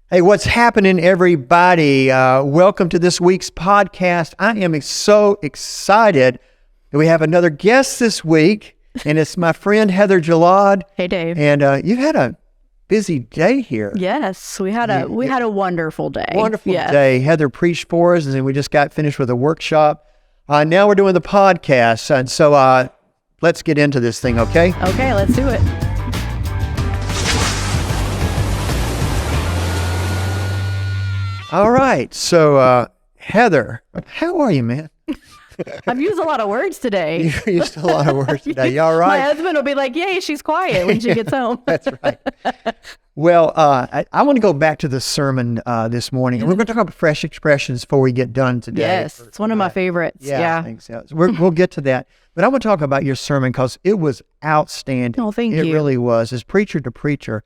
Hey, what's happening, everybody? Welcome to this week's podcast. I am so excited that we have another guest this week, and it's my friend Heather Jalad. Hey, Dave. And you had a busy day here. Yes, we had a wonderful day. Wonderful day. Heather preached for us, and we just got finished with a workshop. Now we're doing the podcast, and so let's get into this thing, okay? Okay, let's do it. All right. So, Heather, how are you, man? I've used a lot of words today. You used a lot of words today. You all right? My husband will be like, yay, she's quiet when she gets home. That's right. Well, I want to go back to the sermon this morning. And we're going to talk about fresh expressions before we get done today. Yes, it's one of my favorites. Yeah. I think so. So we'll get to that. But I want to talk about your sermon because it was outstanding. Oh, thank you. It really was. As preacher to preacher,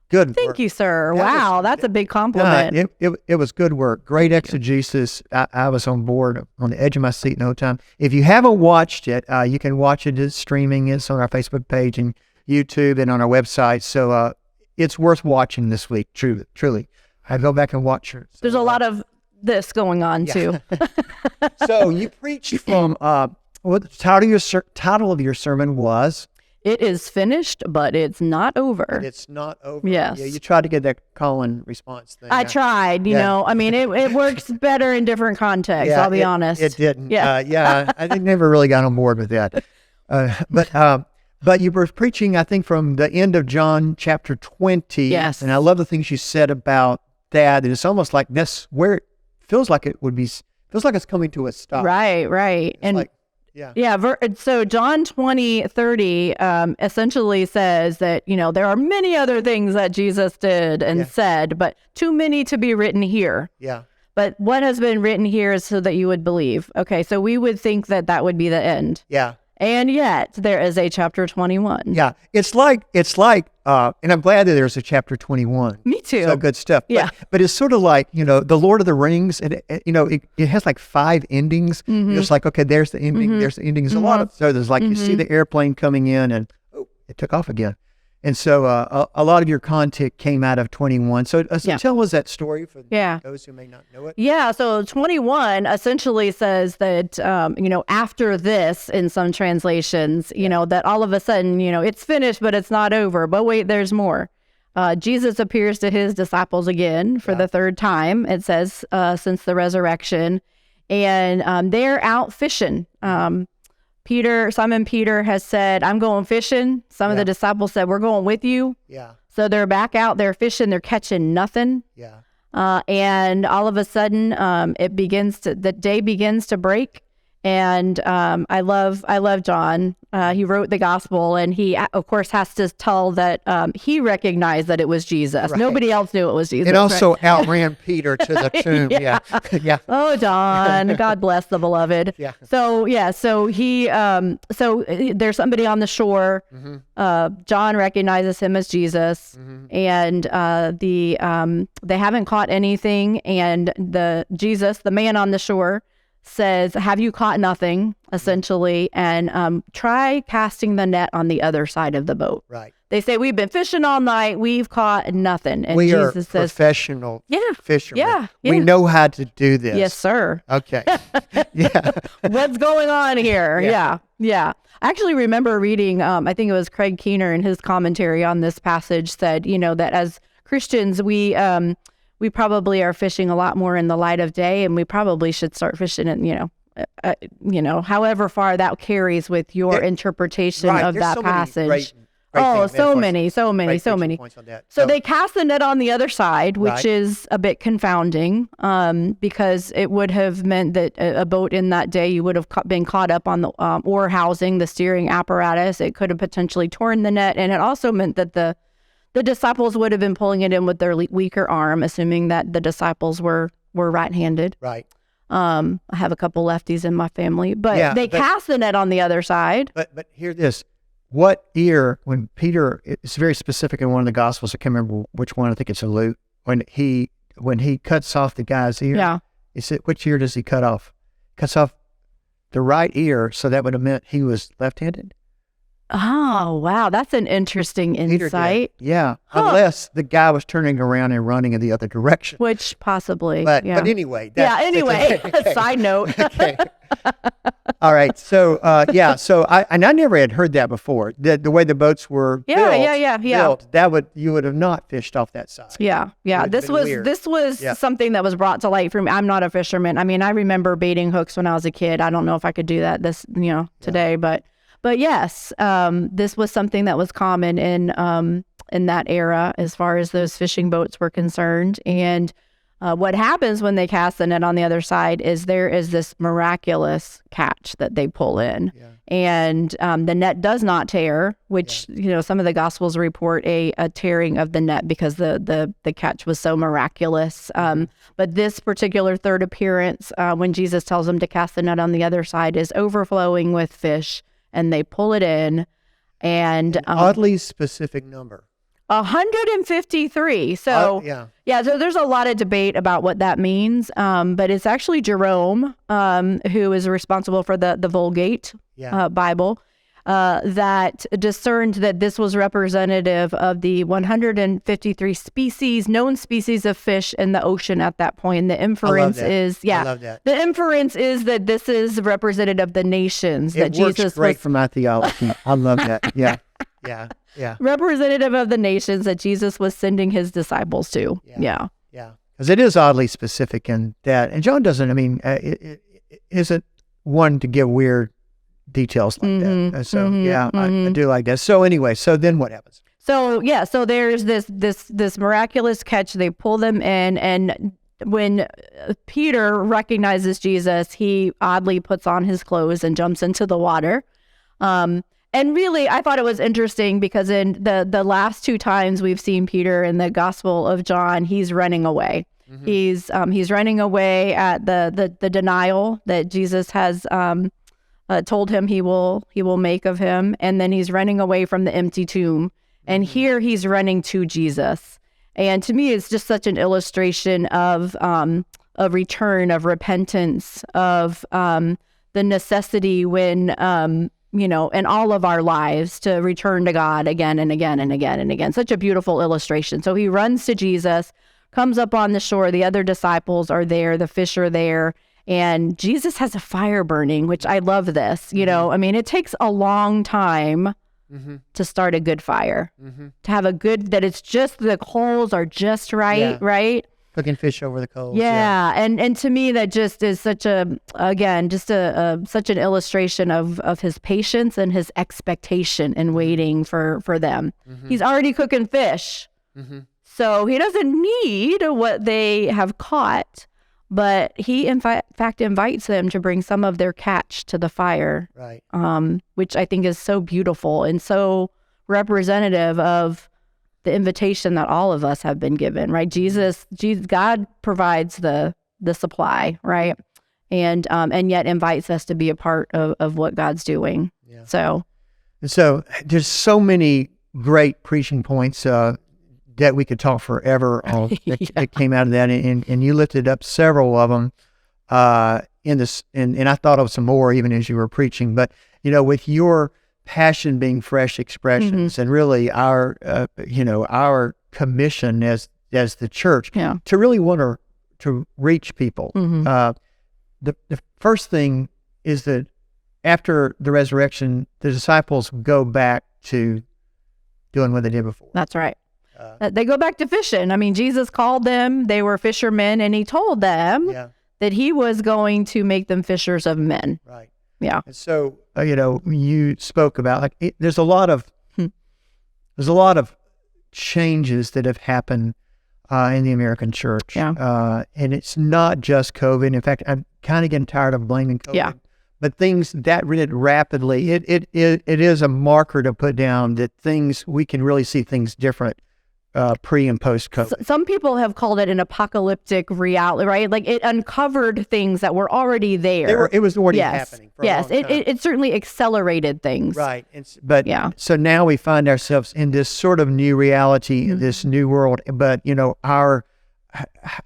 good work. Thank you, sir. Wow, that's a big compliment. It was good work. Great exegesis. I was on board, on the edge of my seat the whole time. If you haven't watched it, you can watch it. It's streaming. It's on our Facebook page and YouTube and on our website. So it's worth watching this week, truly. I go back and watch it. So, There's a lot of this going on, too. So you preached from, what the title of your sermon was? It is finished, but it's not over. But it's not over. Yes. Yeah, you tried to get that call and response thing. I tried, you know. I mean, it works better in different contexts, I'll be honest. It didn't. Yeah. I never really got on board with that. But you were preaching, I think, from the end of John chapter 20. Yes. And I love the things you said about that. And it's almost like that's where it feels like feels like it's coming to a stop. Right. It's And like, so John 20:30 essentially says that, you know, there are many other things that Jesus did and said, but too many to be written here. Yeah. But what has been written here is so that you would believe. Okay, so we would think that would be the end. Yeah. And yet there is a chapter 21. Yeah. It's like, and I'm glad that there's a chapter 21. Me too. So good stuff. Yeah. But it's sort of like, you know, the Lord of the Rings, and it has like 5 endings. Mm-hmm. It's like, okay, there's the ending, there's the ending. There's a lot of, so there's like, you see the airplane coming in and, it took off again. And so a lot of your content came out of 21. So tell us that story for those who may not know it. Yeah, so 21 essentially says that, after this, in some translations, that all of a sudden, it's finished, but it's not over. But wait, there's more. Jesus appears to his disciples again for the third time, it says, since the resurrection. And they're out fishing. Simon Peter has said, I'm going fishing. Some of the disciples said, we're going with you. Yeah. So they're back out there fishing. They're catching nothing. Yeah. And all of a sudden, the day begins to break. And I love John. He wrote the gospel, and he, of course, has to tell that he recognized that it was Jesus. Right. Nobody else knew it was Jesus. It also outran Peter to the tomb. Yeah. Oh, John, God bless the beloved. Yeah. So he, there's somebody on the shore. Mm-hmm. John recognizes him as Jesus, and they haven't caught anything, and the man on the shore says, have you caught nothing, essentially, and try casting the net on the other side of the boat. Right. They say, we've been fishing all night, we've caught nothing. And Jesus says, professional fishermen. Yeah. We know how to do this. Yes, sir. Okay. Yeah. What's going on here? Yeah. I actually remember reading, I think it was Craig Keener in his commentary on this passage said, that as Christians, we probably are fishing a lot more in the light of day, and we probably should start fishing in, however far that carries with your interpretation of that passage. So many. So they cast the net on the other side, which is a bit confounding, because it would have meant that a boat in that day, you would have been caught up on the oar housing, the steering apparatus. It could have potentially torn the net, and it also meant that the disciples would have been pulling it in with their weaker arm, assuming that the disciples were right-handed. Right. I have a couple lefties in my family, but they cast the net on the other side. But hear this. What ear, when Peter, it's very specific in one of the Gospels, I can't remember which one, I think it's in Luke, when he cuts off the guy's ear, he said, which ear does he cut off? Cuts off the right ear, so that would have meant he was left-handed? Oh, wow. That's an interesting Peter did. insight. Yeah, Huh. unless the guy was turning around and running in the other direction. Which possibly, But yeah. anyway. Anyway, okay. side note. Okay. All right. So So I never had heard that before. The way the boats were Yeah. built, you would have not fished off that side. Yeah. would've This been was weird. Yeah. something that was brought to light for me. I'm not a fisherman. I mean, I remember baiting hooks when I was a kid. I don't know if I could do that today, but yes, this was something that was common in that era as far as those fishing boats were concerned. And what happens when they cast the net on the other side is there is this miraculous catch that they pull in. Yeah. And the net does not tear, which, some of the Gospels report a tearing of the net because the catch was so miraculous. But this particular third appearance, when Jesus tells them to cast the net on the other side, is overflowing with fish, and they pull it in. And An oddly specific number. 153. So so there's a lot of debate about what that means. But it's actually Jerome, who is responsible for the Vulgate Bible, that discerned that this was representative of the 153 known species of fish in the ocean at that point. The inference is, I love that. the inference is that this is representative of the nations that It works Jesus great was for my theology. I love that. Yeah. representative of the nations that Jesus was sending his disciples to. Yeah. Because it is oddly specific in that, and John doesn't. I mean, it isn't one to give weird details like that. So I do like that. So anyway, so then what happens? So there's this miraculous catch. They pull them in, and when Peter recognizes Jesus, he oddly puts on his clothes and jumps into the water. And really, I thought it was interesting because in the last two times we've seen Peter in the Gospel of John, he's running away. He's running away at the denial that Jesus has told him he will make of him, and then he's running away from the empty tomb. And here he's running to Jesus. And to me, it's just such an illustration of return, of repentance, of the necessity when in all of our lives to return to God again and again and again and again. Such a beautiful illustration. So he runs to Jesus, comes up on the shore. The other disciples are there. The fish are there. And Jesus has a fire burning, which I love this. I mean, it takes a long time to start a good fire, to have that it's just, the coals are just right, right? Cooking fish over the coals. Yeah. And to me, that just is such such an illustration of his patience and his expectation and waiting for them. He's already cooking fish. So he doesn't need what they have caught, but he in fact invites them to bring some of their catch to the fire. Right. Which I think is so beautiful and so representative of the invitation that all of us have been given, right? God provides the supply, right? And yet invites us to be a part of what God's doing. Yeah. So there's so many great preaching points that we could talk forever on that came out of that, and you lifted up several of them in this, and I thought of some more even as you were preaching. But with your passion being fresh expressions, and really our commission as the church to really want to reach people. The first thing is that after the resurrection, the disciples go back to doing what they did before. That's right. They go back to fishing. I mean, Jesus called them. They were fishermen, and he told them that he was going to make them fishers of men. Right. Yeah. And so, you spoke about there's a lot of changes that have happened in the American church. Yeah. And it's not just COVID. In fact, I'm kind of getting tired of blaming COVID. Yeah. But things that really rapidly, it is a marker to put down that we can really see things different pre and post COVID. Some people have called it an apocalyptic reality, right? Like it uncovered things that were already there. It was already happening for a long time. It certainly accelerated things. Right. So now we find ourselves in this sort of new reality, in this new world. But, our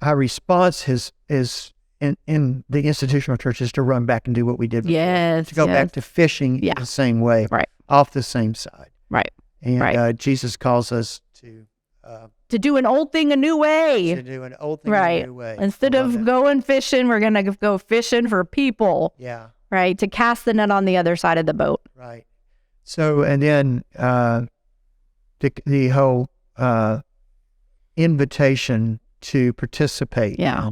response is in the institutional church is to run back and do what we did before. Yes. To go back to fishing the same way. Right. off the same side. Right. And Right. Jesus calls us To do an old thing a new way. to do an old thing in Right. a new way. Instead I love of it. going fishing, we're going to go fishing for people, Yeah, right? To cast the net on the other side of the boat. right. So, and then the whole invitation to participate. Yeah.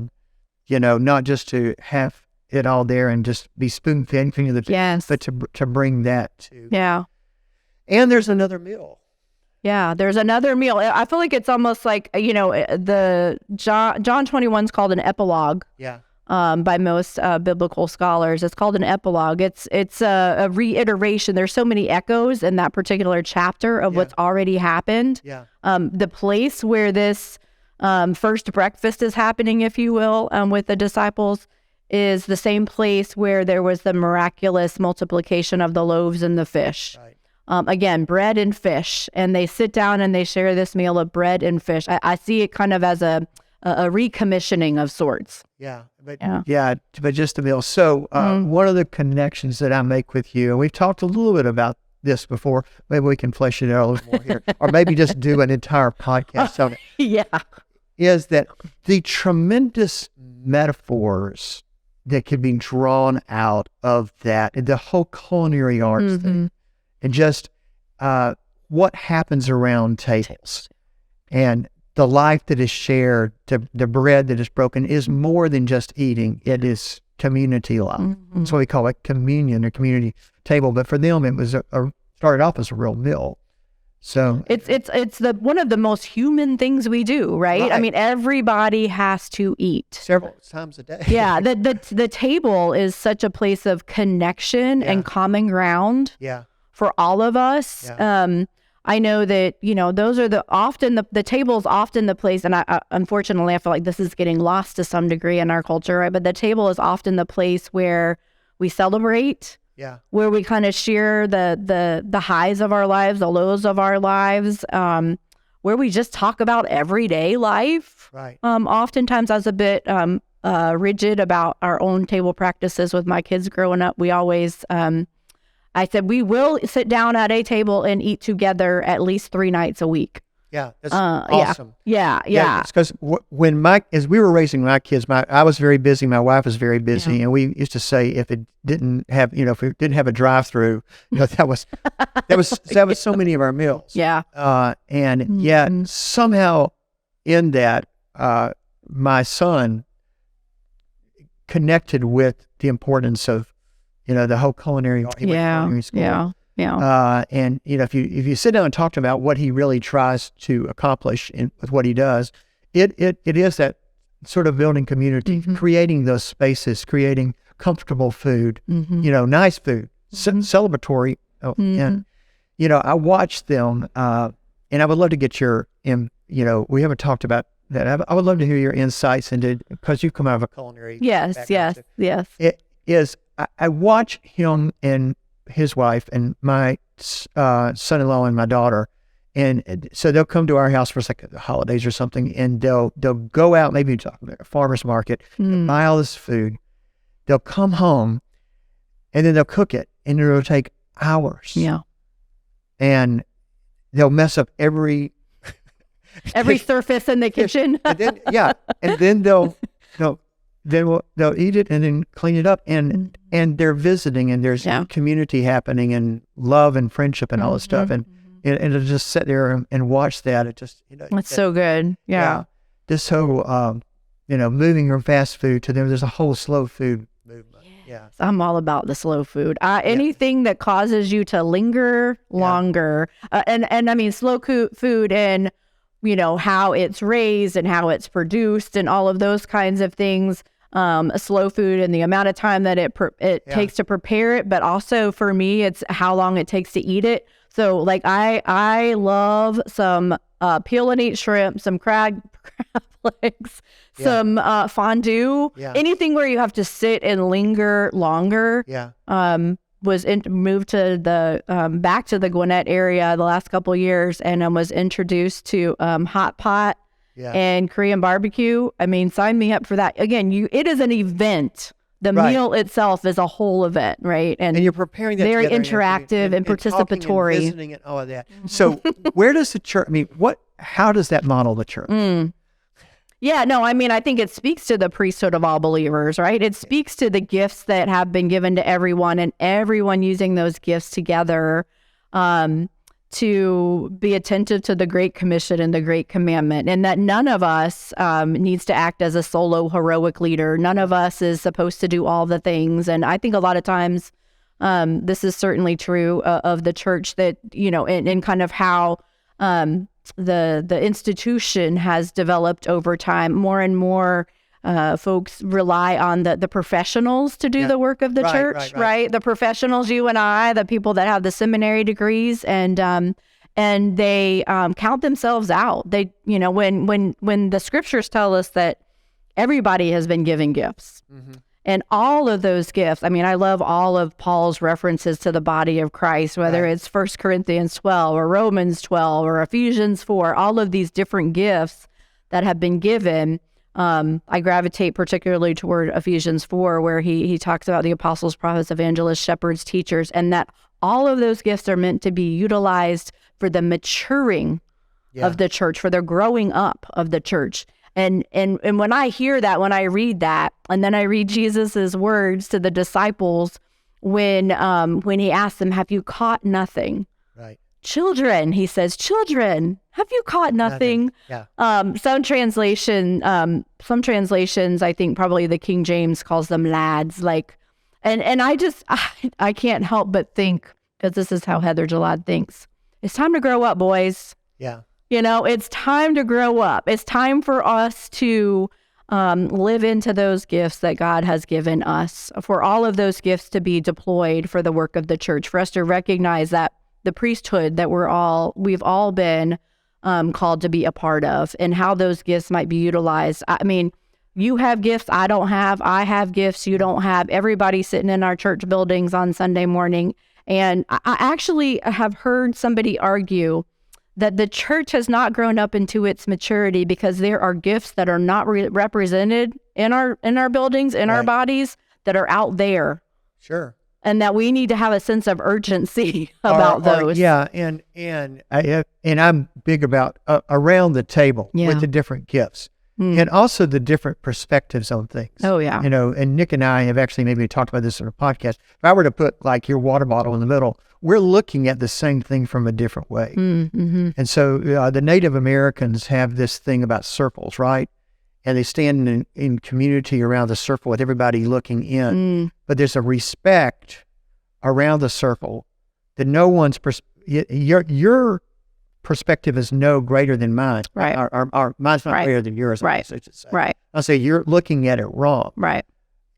Not just to have it all there and just be spoon-fed, Yes. but to bring that to. Yeah. And there's another meal. Yeah, there's another meal. I feel like it's almost like, the John 21 is called an epilogue Yeah, by most biblical scholars. It's called an epilogue. It's a reiteration. There's so many echoes in that particular chapter of Yeah. what's already happened. yeah, The place where this first breakfast is happening, if you will, with the disciples is the same place where there was the miraculous multiplication of the loaves and the fish. right. Again, bread and fish, and they sit down and they share this meal of bread and fish. I see it kind of as a recommissioning of sorts. Yeah, but Yeah. but just a meal. So one of the connections that I make with you, and we've talked a little bit about this before, maybe we can flesh it out a little more here, or maybe just do an entire podcast on it, Yeah. is that the tremendous metaphors that could be drawn out of that, and the whole culinary arts thing, and just what happens around tables, and the life that is shared, the bread that is broken is more than just eating. It is community life. That's why we call it communion or community table. But for them, it was started off as a real meal. So It's one of the most human things we do, right? I Right. mean, everybody has to eat. several times a day. Yeah, the table is such a place of connection and common ground Yeah. for all of us. Yeah. I know that, those are the table's often the place, and unfortunately, I feel like this is getting lost to some degree in our culture, right? But the table is often the place where we celebrate, Yeah. where we kind of share the highs of our lives, the lows of our lives, where we just talk about everyday life. Right. Oftentimes I was a bit rigid about our own table practices with my kids growing up. We always, I said, we will sit down at a table and eat together at least 3 nights a week. Yeah. That's awesome. Yeah. Because as we were raising my kids, I was very busy. My wife was very busy, and we used to say if we didn't have a drive-through, that was so many of our meals. Yeah. And yet somehow in that, my son connected with the importance of, the whole culinary. He went to culinary school. Yeah. And if you sit down and talk to him about what he really tries to accomplish with what he does, it is that sort of building community, creating those spaces, creating comfortable food, nice food, celebratory. And I watch them, and I would love to get we haven't talked about that. I would love to hear your insights into, because you come out of a culinary background too. Yes. It is. I watch him and his wife and my son-in-law and my daughter, and so they'll come to our house for like the holidays or something, and they'll go out maybe to a farmer's market, buy all this food. They'll come home, and then they'll cook it, and it'll take hours. Yeah. And they'll mess up every surface in the kitchen. and then they'll eat it and then clean it up, and they're visiting, and there's community happening and love and friendship and all this stuff, and to just sit there and watch that, it just That's so good. Yeah. This whole moving from fast food to there's a whole slow food movement. Yeah. I'm all about the slow food. Anything that causes you to linger longer, and I mean slow food and how it's raised and how it's produced and all of those kinds of things. Slow food and the amount of time that it takes to prepare it, but also for me, it's how long it takes to eat it. So like I love some peel and eat shrimp, some crab legs, some fondue, anything where you have to sit and linger longer. Yeah. Moved to the back to the Gwinnett area the last couple of years, and was introduced to hot pot and Korean barbecue. I mean, sign me up for that. Again, it is an event The Right. meal itself is a whole event, right? And you're preparing that very together, interactive and talking participatory. and visiting and all of that. So where does the church, I mean, how does that model the church? Yeah, no, I mean, I think it speaks to the priesthood of all believers, right? It speaks to the gifts that have been given to everyone and everyone using those gifts together to be attentive to the Great Commission and the Great Commandment, and that none of us needs to act as a solo heroic leader. None of us is supposed to do all the things. And I think a lot of times this is certainly true of the church, that, you know, and kind of how the institution has developed over time. More and more folks rely on the professionals to do the work of the church, right? The professionals, you and I, the people that have the seminary degrees, and they count themselves out. They, you know, when the scriptures tell us that everybody has been given gifts. And all of those gifts, I mean, I love all of Paul's references to the body of Christ, whether it's 1 Corinthians 12 or Romans 12 or Ephesians 4, all of these different gifts that have been given. I gravitate particularly toward Ephesians 4, where he talks about the apostles, prophets, evangelists, shepherds, teachers, and that all of those gifts are meant to be utilized for the maturing of the church, for the growing up of the church. And when I hear that, when I read that, and then I read Jesus's words to the disciples when he asked them, "Have you caught nothing?" Right. Children, he says, "Children, have you caught nothing?" Yeah. Some translations, I think probably the King James calls them lads. Like, and I can't help but think, because this is how Heather Gillard thinks, it's time to grow up, boys. Yeah. You know, it's time to grow up. It's time for us to live into those gifts that God has given us, for all of those gifts to be deployed for the work of the church, for us to recognize that the priesthood that we've all been called to be a part of, and how those gifts might be utilized. I mean, you have gifts I don't have. I have gifts you don't have. Everybody sitting in our church buildings on Sunday morning. And I actually have heard somebody argue that the church has not grown up into its maturity because there are gifts that are not represented in our buildings, in our bodies, that are out there. Sure. And that we need to have a sense of urgency about those. And I'm big about around the table with the different gifts and also the different perspectives on things. Oh, yeah. You know, and Nick and I have actually maybe talked about this in a podcast. If I were to put like your water bottle in the middle, we're looking at the same thing from a different way. Mm-hmm. And so the Native Americans have this thing about circles, right? And they stand in community around the circle with everybody looking in. But there's a respect around the circle that no one's your perspective is no greater than mine. Right. Our mine's not greater than yours. Right. Right. I'll say you're looking at it wrong. Right.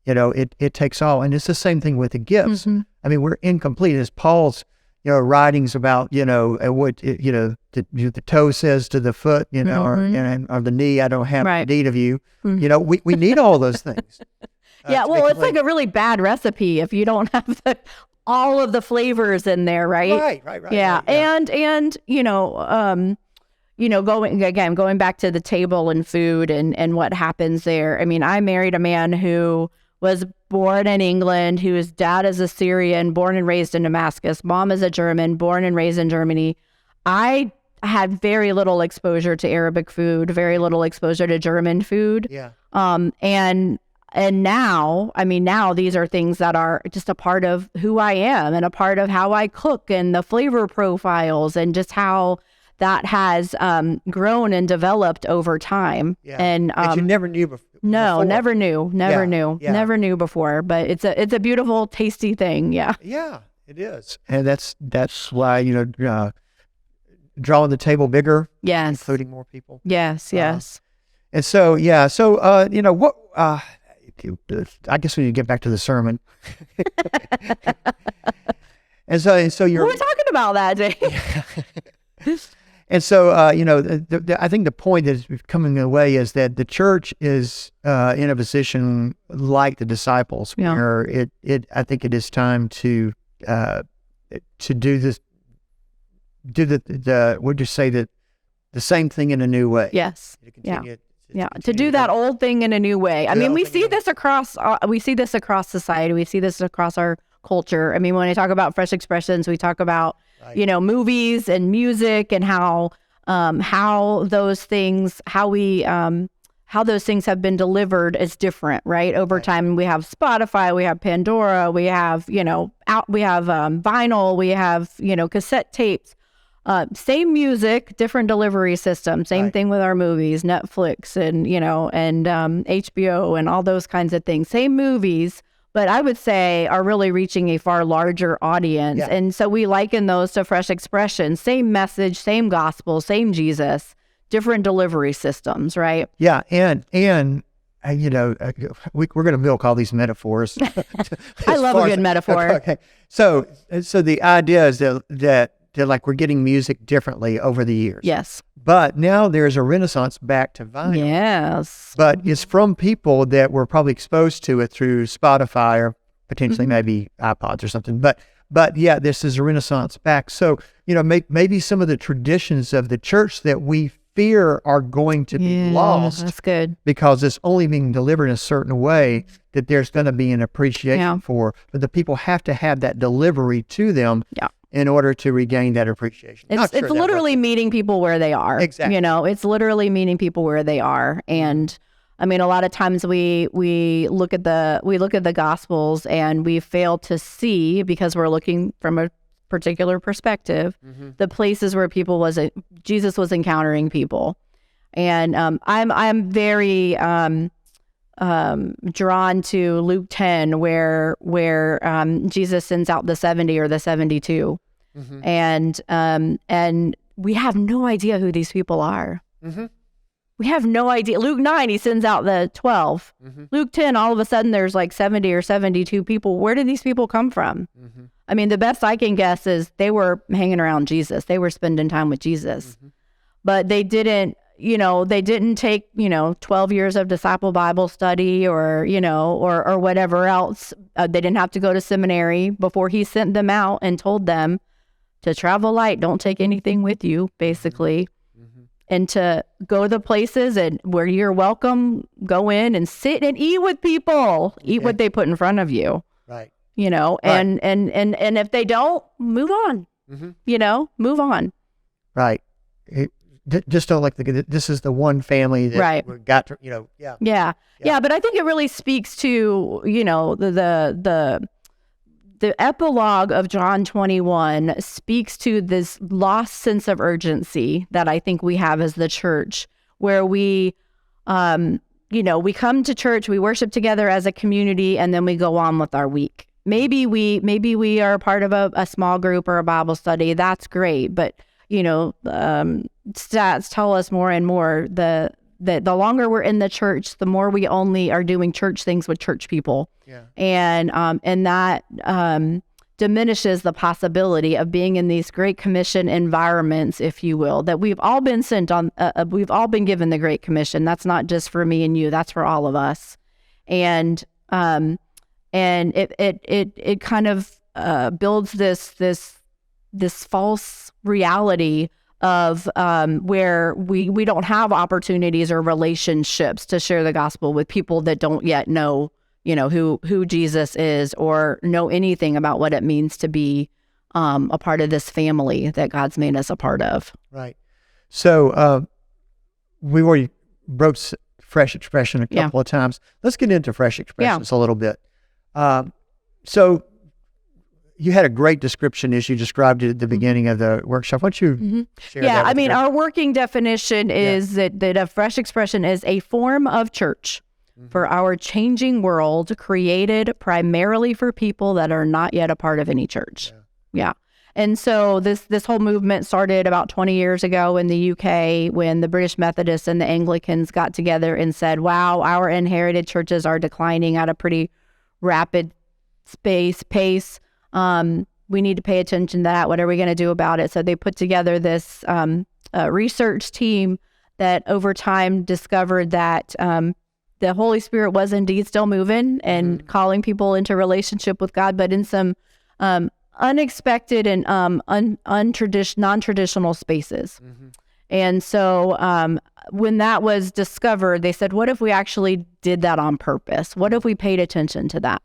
You know, it takes all, and it's the same thing with the gifts. I mean, we're incomplete. As Paul's, writings about, what the toe says to the foot, or the knee, I don't have need of you. We need all those things. Yeah, well, it's like a really bad recipe if you don't have all of the flavors in there, right? Right. Yeah, and going back to the table and food and what happens there. I mean, I married a man who was born in England, whose dad is a Syrian, born and raised in Damascus. Mom is a German, born and raised in Germany. I had very little exposure to Arabic food, very little exposure to German food. Yeah. And now these are things that are just a part of who I am and a part of how I cook and the flavor profiles and just how that has grown and developed over time. Yeah. And that you never knew before. No, never knew before. But it's a beautiful, tasty thing. Yeah. Yeah, it is, and that's why drawing the table bigger. Yes. Including more people. Yes. And so what. I guess we need to get back to the sermon. and so you're. We're talking about that, Dave. And so, I think the point that is coming away is that the church is in a position like the disciples, where I think it is time to do this, would you say that the same thing in a new way? Yes. To continue Yeah, to do that old thing in a new way. I mean, we see this across society. We see this across our culture. I mean, when I talk about Fresh Expressions, we talk about movies and music and how those things have been delivered is different, right? Over time, we have Spotify, we have Pandora, we have vinyl, we have cassette tapes. Same music, different delivery system. Same thing with our movies, Netflix and HBO and all those kinds of things. Same movies, but I would say are really reaching a far larger audience. Yeah. And so we liken those to Fresh Expression. Same message, same gospel, same Jesus, different delivery systems, right? Yeah, and we're going to milk all these metaphors. I love a good metaphor. Okay, so the idea is that like we're getting music differently over the years. Yes. But now there's a renaissance back to vinyl. Yes. But it's from people that were probably exposed to it through Spotify or potentially maybe iPods or something. But yeah, this is a renaissance back. So, maybe some of the traditions of the church that we fear are going to be lost. That's good. Because it's only being delivered in a certain way that there's going to be an appreciation for. But the people have to have that delivery to them. Yeah. In order to regain that appreciation. It's literally meeting people where they are. Exactly. It's literally meeting people where they are. And I mean, a lot of times we look at the Gospels and we fail to see, because we're looking from a particular perspective, the places where Jesus was encountering people. And I'm very drawn to Luke 10, where Jesus sends out the 70 or the 72, and we have no idea who these people are. We have no idea. Luke 9, he sends out the 12. Luke 10, all of a sudden there's like 70 or 72 people. Where did these people come from? I mean, the best I can guess is they were hanging around Jesus. They were spending time with Jesus, but they didn't take, 12 years of disciple Bible study or whatever else. They didn't have to go to seminary before he sent them out and told them to travel light. Don't take anything with you, basically. And to go to the places and where you're welcome, go in and sit and eat with people, eat what they put in front of you. Right. And if they don't, move on, move on. Right. Just don't like this is the one family that we got to, Yeah. But I think it really speaks to, the epilogue of John 21 speaks to this lost sense of urgency that I think we have as the church, where we come to church, we worship together as a community, and then we go on with our week. Maybe we are a part of a small group or a Bible study. That's great. But, stats tell us more and more that the longer we're in the church, the more we only are doing church things with church people. Yeah. And that diminishes the possibility of being in these Great Commission environments, if you will, that we've all been sent on. We've all been given the Great Commission. That's not just for me and you. That's for all of us. And it kind of builds this false reality of where we don't have opportunities or relationships to share the gospel with people that don't yet know, who Jesus is or know anything about what it means to be a part of this family that God's made us a part of. Right. So we already broke Fresh Expression a couple of times. Let's get into Fresh Expressions a little bit. So you had a great description as you described it at the beginning of the workshop. Why don't you share that? I mean, our working definition is that a Fresh Expression is a form of church for our changing world, created primarily for people that are not yet a part of any church. Yeah. And so this whole movement started about 20 years ago in the UK, when the British Methodists and the Anglicans got together and said, wow, our inherited churches are declining at a pretty rapid pace. We need to pay attention to that. What are we going to do about it? So they put together this research team that over time discovered that the Holy Spirit was indeed still moving and calling people into relationship with God, but in some unexpected and non-traditional spaces. And so when that was discovered, they said, what if we actually did that on purpose? What if we paid attention to that?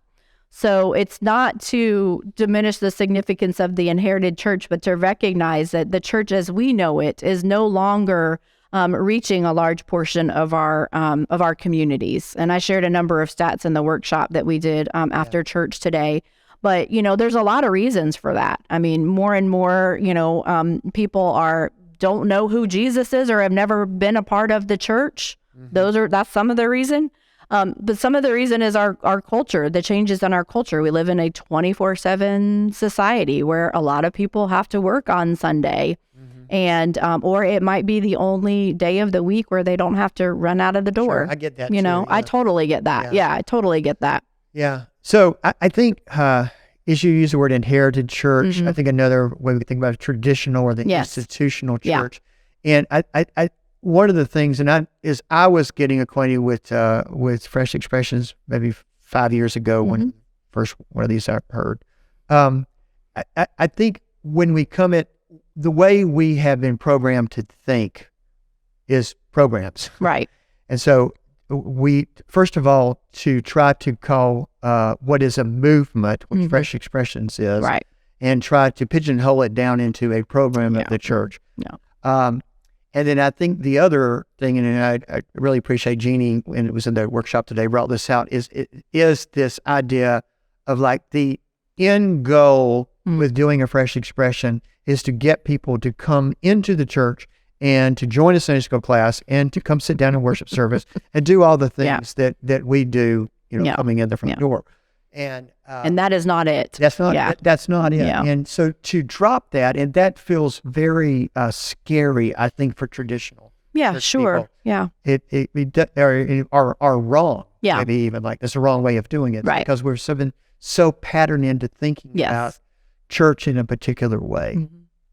So it's not to diminish the significance of the inherited church, but to recognize that the church as we know it is no longer reaching a large portion of our communities. And I shared a number of stats in the workshop that we did after church today. But, there's a lot of reasons for that. I mean, more and more, people don't know who Jesus is or have never been a part of the church. That's some of the reason. But some of the reason is our culture, the changes in our culture. We live in a 24/7 society where a lot of people have to work on Sunday. And, or it might be the only day of the week where they don't have to run out of the door. Sure, I get that. I totally get that. Yeah, I totally get that. Yeah. So I think, as you use the word inherited church, I think another way we think about it, traditional or the institutional church. And I one of the things, I was getting acquainted with Fresh Expressions maybe 5 years ago when first one of these I heard. I think when we come at the way we have been programmed to think is programs. Right. And so we, first of all, to try to call what is a movement, which Fresh Expressions is, right, and try to pigeonhole it down into a program of the church. And then I think the other thing, and I really appreciate Jeannie, and it was in the workshop today, brought this out, is this idea of like the end goal with doing a Fresh Expression is to get people to come into the church and to join a Sunday school class and to come sit down in worship service and do all the things that we do, coming in the front door. And that is not it. That's not that's not it. Yeah. And so to drop that, and that feels very scary, I think, for traditional. Yeah, sure. People. Yeah. It are wrong. Yeah. Maybe even like that's the wrong way of doing it. Right. Because we're so patterned into thinking about church in a particular way.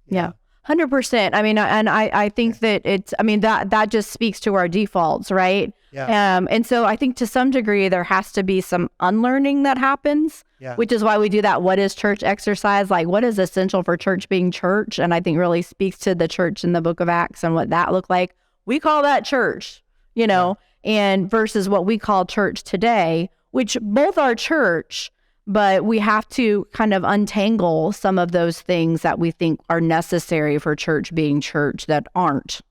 Yeah. 100%. I mean, and I think that that just speaks to our defaults, right? Yeah. And so I think to some degree there has to be some unlearning that happens, which is why we do that what is church exercise, like what is essential for church being church, and I think really speaks to the church in the book of Acts and what that looked like. We call that church, and versus what we call church today, which both are church, but we have to kind of untangle some of those things that we think are necessary for church being church that aren't.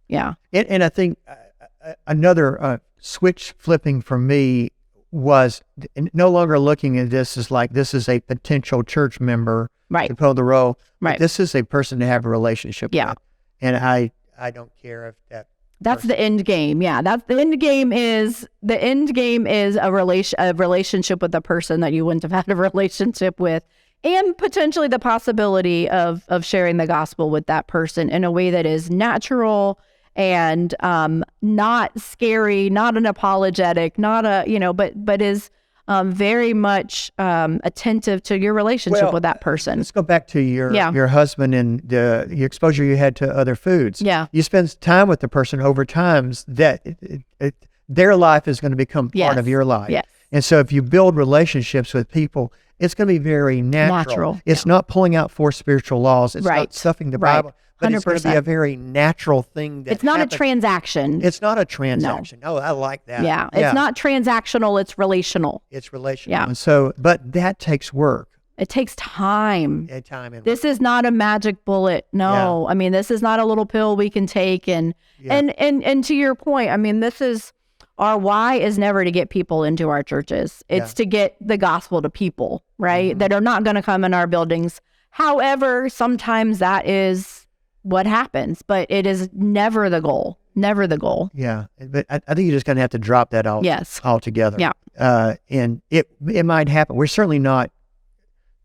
Yeah. And I think another switch flipping for me was no longer looking at this as like this is a potential church member to fill the role. Right. This is a person to have a relationship with. And I don't care if that's the end game. Yeah, that's the end game. Is a relationship with the person that you wouldn't have had a relationship with, and potentially the possibility of sharing the gospel with that person in a way that is natural and not scary, not an apologetic, not a but is very much attentive to your relationship with that person. Let's go back to your husband and the exposure you had to other foods. Yeah. You spend time with the person over time that their life is going to become part of your life. Yes. And so if you build relationships with people, it's going to be very natural. It's not pulling out 4 spiritual laws. It's not stuffing the Bible. But 100%. It's going to be a very natural thing. It's not a transaction. It's not a transaction. No. Oh, I like that. Yeah. It's not transactional. It's relational. It's relational. Yeah. And so, but that takes work. It takes time. This work. Is not a magic bullet. No. Yeah. I mean, this is not a little pill we can take. And to your point, I mean, this is our why is never to get people into our churches. It's to get the gospel to people, right? That are not going to come in our buildings. However, sometimes that is what happens, but it is never the goal. Never the goal. Yeah, but I think you're just going to have to drop that altogether. Yeah. And it might happen. We're certainly not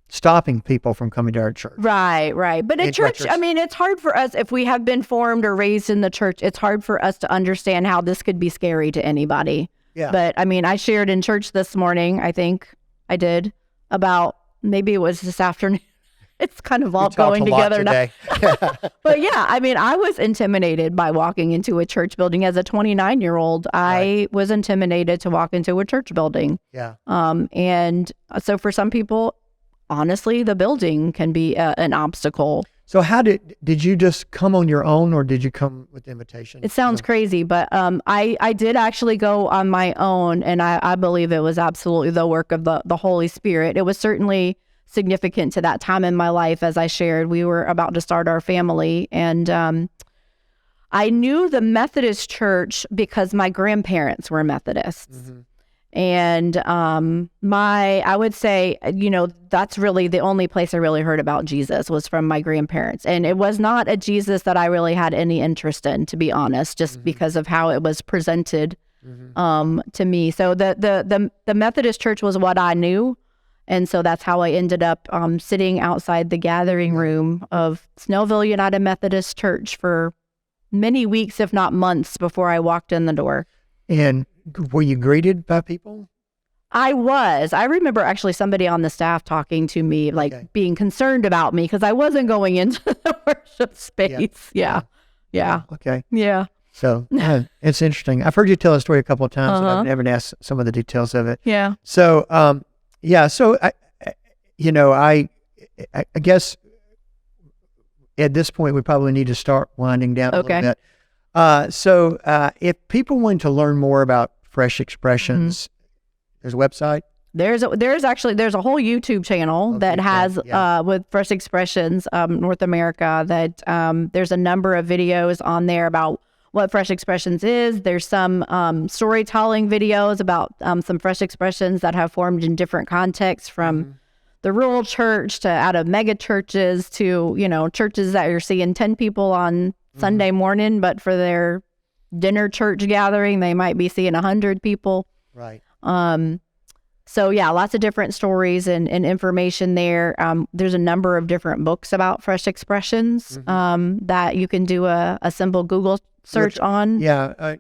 stopping people from coming to our church. Right. But at church, I mean, it's hard for us, if we have been formed or raised in the church, it's hard for us to understand how this could be scary to anybody. Yeah. But I mean, I shared in church this morning, I think I did, about maybe it was this afternoon. It's kind of all going together now. But yeah, I mean, I was intimidated by walking into a church building as a 29-year-old. I was intimidated to walk into a church building. Yeah. And so for some people, honestly, the building can be an obstacle. So how did you just come on your own, or did you come with the invitation? It sounds crazy, but I did actually go on my own, and I believe it was absolutely the work of the Holy Spirit. It was certainly significant to that time in my life. As I shared, we were about to start our family, and I knew the Methodist church because my grandparents were Methodists. Mm-hmm. And I would say, that's really the only place I really heard about Jesus was from my grandparents. And it was not a Jesus that I really had any interest in, to be honest, just Mm-hmm. because of how it was presented Mm-hmm. to me. So the Methodist church was what I knew. And so that's how I ended up sitting outside the gathering room of Snellville United Methodist Church for many weeks, if not months, before I walked in the door. And were you greeted by people? I was. I remember actually somebody on the staff talking to me, like Okay. being concerned about me because I wasn't going into the worship space. Yeah. Okay. Yeah. So it's interesting. I've heard you tell a story a couple of times, and Uh-huh. I've never asked some of the details of it. Yeah. So, so I guess at this point we probably need to start winding down a Okay. little bit. So if people want to learn more about Fresh Expressions, there's a website. There's a whole YouTube channel that Okay, has yeah. with Fresh Expressions North America that there's a number of videos on there about what Fresh Expressions is. There's some storytelling videos about some Fresh Expressions that have formed in different contexts from the rural church to out of mega churches to, churches that you're seeing 10 people on Sunday morning, but for their dinner church gathering, they might be seeing 100 people. Right. So yeah, lots of different stories and information there. There's a number of different books about Fresh Expressions that you can do a simple Google search on. Yeah.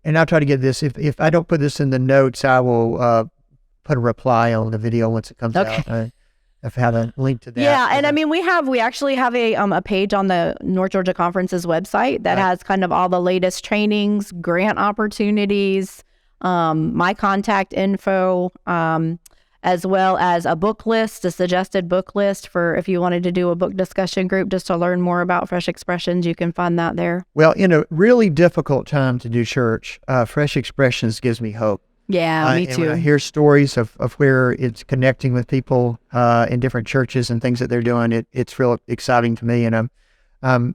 And I'll try to get this. If I don't put this in the notes, I will put a reply on the video once it comes Okay. out. I've had a link to that. Yeah, and I mean we actually have a page on the North Georgia Conference's website that Right. has kind of all the latest trainings, grant opportunities, my contact info, as well as a book list, a suggested book list for if you wanted to do a book discussion group just to learn more about Fresh Expressions. You can find that there. Well, in a really difficult time to do church, Fresh Expressions gives me hope. Yeah, me And when I too. hear stories of where it's connecting with people in different churches and things that they're doing, it's real exciting to me. And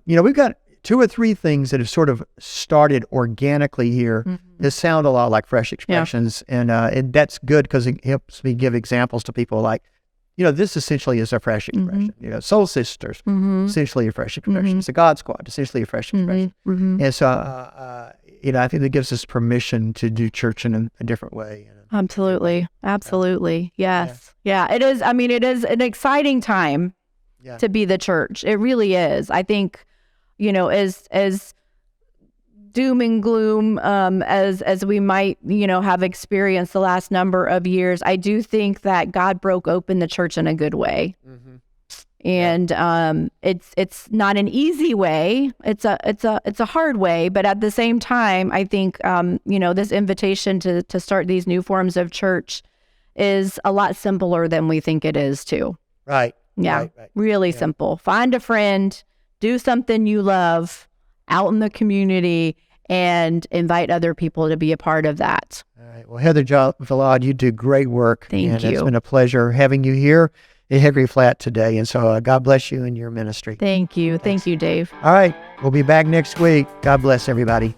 we've got 2 or 3 things that have sort of started organically here that sound a lot like Fresh Expressions, and that's good because it helps me give examples to people like, this essentially is a Fresh Expression. Soul Sisters, essentially a Fresh Expression. It's a God Squad, essentially a Fresh Expression. And so, I think that gives us permission to do church in a different way. Absolutely. Yes. Yeah, it is. I mean, it is an exciting time Yeah. to be the church. It really is. I think, as doom and gloom as we might, have experienced the last number of years, I do think that God broke open the church in a good way. And it's not an easy way. It's a hard way, but at the same time, I think this invitation to start these new forms of church is a lot simpler than we think it is too. Right. Yeah, Right. really simple. Find a friend, do something you love out in the community, and invite other people to be a part of that. All right. Well, Heather Villard, you do great work. Thank and you. It's been a pleasure having you here at Hickory Flat today. And so God bless you and your ministry. Thank you. Thank you, Dave. All right. We'll be back next week. God bless everybody.